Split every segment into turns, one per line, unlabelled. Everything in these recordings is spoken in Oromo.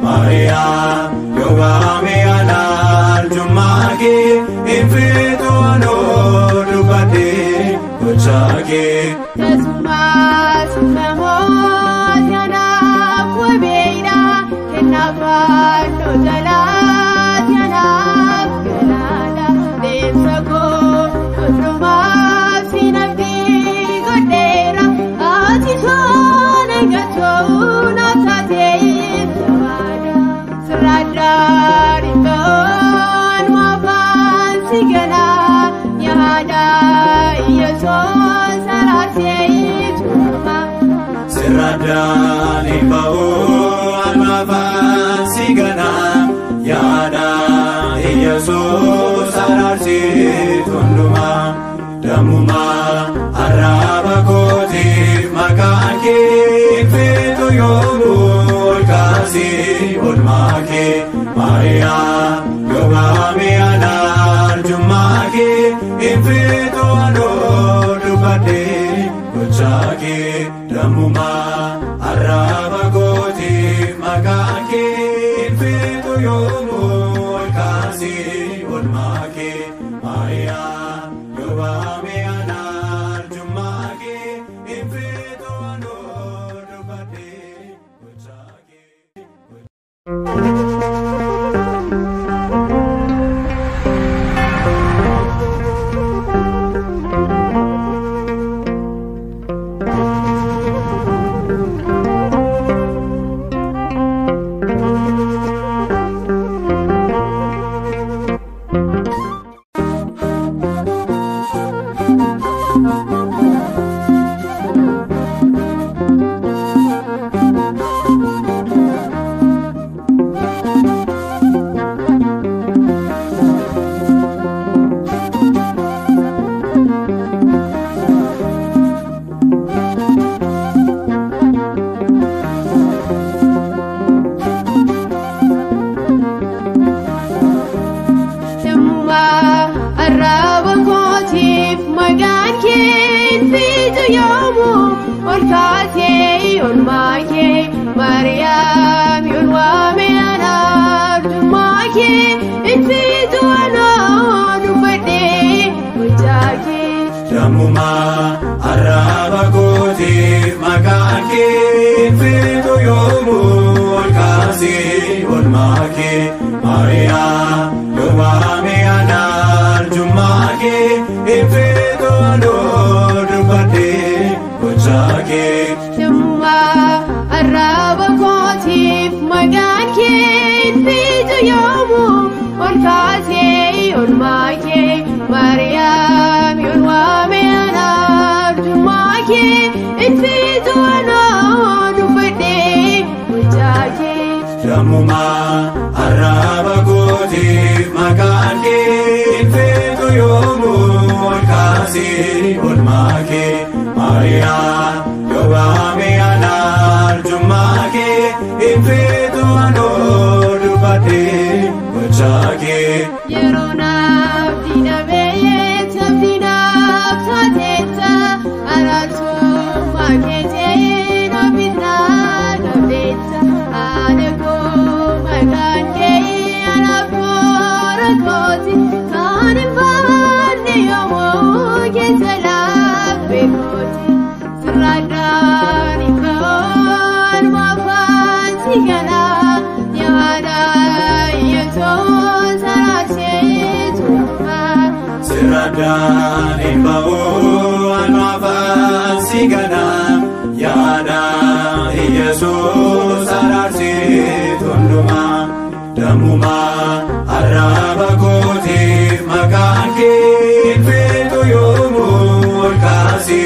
Maria, Yoga Sirraadhaan mafaan si gala yaada Yesuus araasee tuuma.
Sirraadhaan mafaan si gala yaada Yesuus araasee tuuma. Damuma araba kootiif maqaan kee feetu yoomuu olkaasi olmaa kee Maariyaa yoobaame anaarjummaa kee feetu anoo dubbadhee gochaa kee. Damuma araba kootiif maqaan kee feetu yoomuu olkaasi olmaa kee Maariyaa. Yobame anarjummaa kee infeetu anoo dubbadhee gochaa kee. Damuma araba kootiif maqaan kee feetu yoomuu olkaasi olmaa kee Maariyaa yoobaame anaarjummaa kee feetu anoo dubbadhee gochaa kee.
Damuma araba kootiif maqaan kee feetu yoomuu olkaasi olmaa kee Maariyaa yoobaame anaarjummaa kee feetu anoo dubbadhee gochaa kee.
Damuma araba kootiif maqaan kee feetu yoomuu olkaasi olmaa kee Maariyaa yoobaame anaarjummaa kee feetu anoo dubbadhee gochaa kee.
Yeroo naaf didabee sabni naaf taateetta araartummaa keetiin ofiisaa dhabeetta. Haadha koo maqaan kee anaaf toora kooti kan hin baanne yommuu keessa laaffee kooti. Sirraadhaan mafaan si gala yaada Yesuus araasee tuuma.
Sirraadhaan mafaan si gala yaada Yesuus araasee tuuma. Damuma araba kootiif maqaan kee feetu yoomuu olkaasi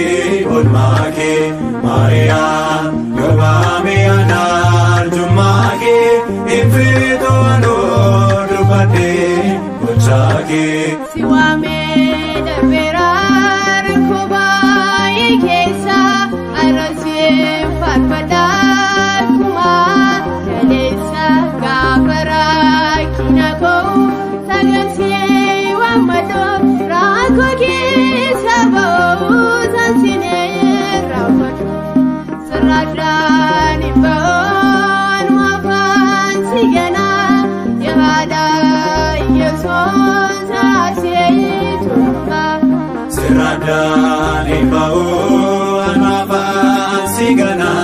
olmaa kee Maariyaa yoobaame anaarjummaa kee feetu anoo dubbadhee gochaa kee.
Si waamee darbeera rakkoo baay'ee keessa araasee faarfadhaa kumaa galeessa gaafa rakkina koo sagaltee waammadoo rakkoo keessa ba'uu saansinee raawwatu. Sirraadhaan mafaan si gala yaada Yesuus araasee tuuma.
Sirraadhaan mafaan si gala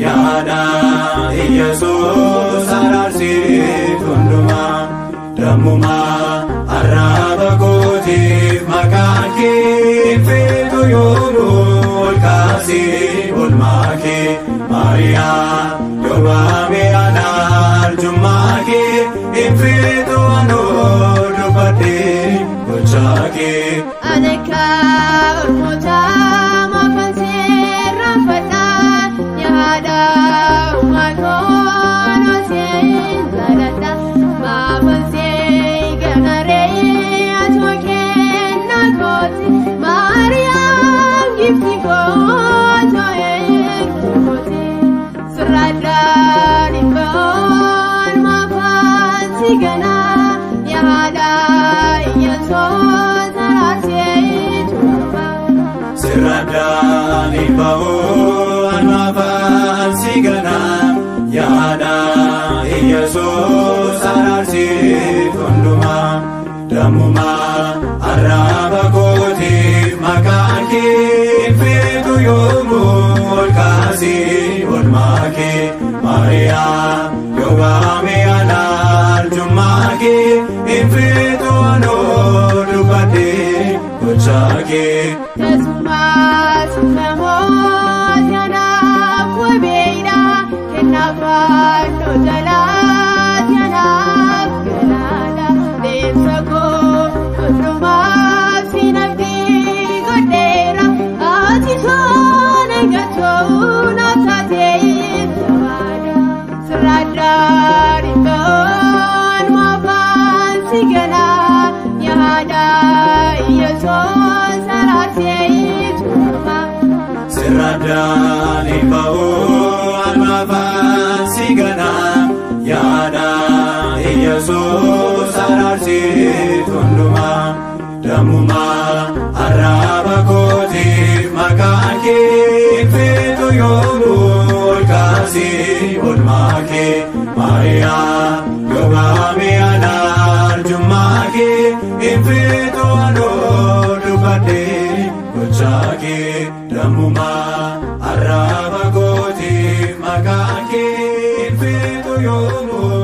yaada Yesuus araasee tuuma. Damuma araba kootiif maqaan kee feetu yoomuu olkaasi olmaa kee Maariyaa yoobaame anaarjummaa kee infitu anoo dubbadhee gochaa kee.
Aneka ormoota moofansee raanfadha yaada uumakoon oseen saladha maafansee ganaree atuma kenna kooti Maariyaam gifti kootoo eeguuti sirraadhaan imboon maafansi ganaa yaada Yesuus araartee turba.
Sirraadhaan imboon maafansi ganaa yaada Yesuus araartee hundumaa dammumaa arraba kootiif maqaan kee infitu yoomuu ol kaasee oolmaa kee Maariyaam yoo waame arjummaa kee infitu anoo dubbadhee gochaa kee.
Teessummaa simbamooti anaaf wabeedha kennaafaan dhojalaati anaaf galaadha deemsa koo hundumaaf sinabdii godheera ati toon eeggatoo naaf taatee jabaadha sirraadhaan imboon maafansi ganaa yaada Yesuus araartee turba.
Sirraadhaan imboon maafansi ganaa yaada Yesuus araartee hundumaa dammumaa arraba kootiif maqaan kee infitu yoomuu ol kaasee oolmaa kee Maariyaam yoo waame arjummaa kee infitu anoo dubbadhee gochaa kee dammumaa arraba kootiif maqaan kee infitu yoomuu